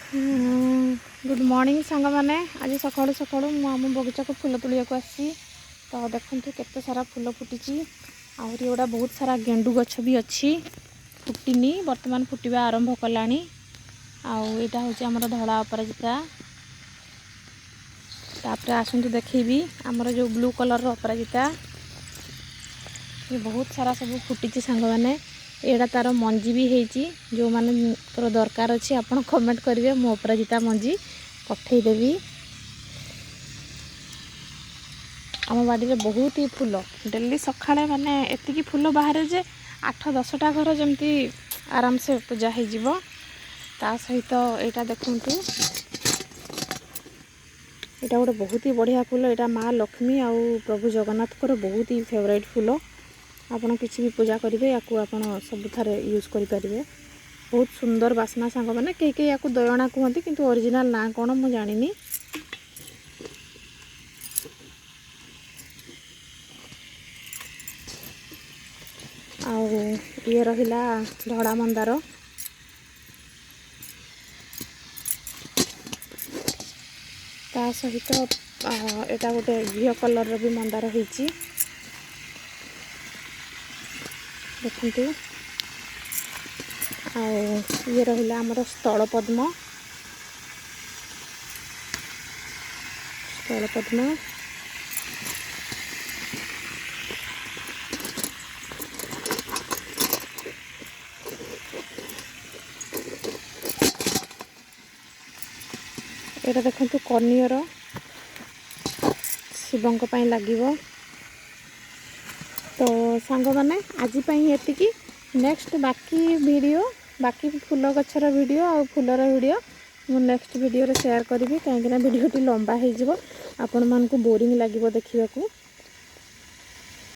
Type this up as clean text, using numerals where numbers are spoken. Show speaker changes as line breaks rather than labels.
Good morning सांग मैंने आज सकाळु सकाळु मु आम बगीचा को फूल तुलिया को आसी तो देखु केते सारा फूल फुटी आहरी गुड़ा बहुत सारा गेंडु गछ भी अच्छी फुटिनी बर्तमान फुटवा आरंभ कलानी आईटा हूँ आमर धड़ा अपराजिता तापर आसतु देखेबी आमर जो ब्लू कलर अपराजिता ये बहुत सारा सब फुटी सांग मैंने एड़ा तार मंजी भी होती जो माने दरकार अच्छी आपन कमेंट करेंगे मो अपराजिता मंजी पठेदेवी। आम बाड़ी में बहुत ही फूल डेली सकाळे माने एतिकी फूल बाहर जे 8-10टा घर जमती आराम से पूजा हो ता सहित एटा देखंतु एटा गोटे बहुत ही बढ़िया फूल एटा माँ लक्ष्मी आउ प्रभु जगन्नाथ को बहुत ही फेवरेट फूल आपन किसी भी पूजा करेंगे या आपन सब थारे यूज करें बहुत सुंदर बास्ना सांग मैंने कई या दयना कहते किंतु ओरिजिनल ना कौन मु जानी ये रहिला धड़ा मंदार ता सहित एटा गोटे घिया कलर भी मंदार होती देखते ये रहा आमर स्थल पद्म एटा देखु कनियर शिवंक पई लागिवो तो सांग मैंने आज एतिकी नेक्स्ट बाकी फूल गछर वीडियो और फूलर वीडियो मु नेक्स्ट वीडियो रे शेयर करी कहीं वीडियोटी लंबा हो आपण मान को बोरिंग लगे देखा।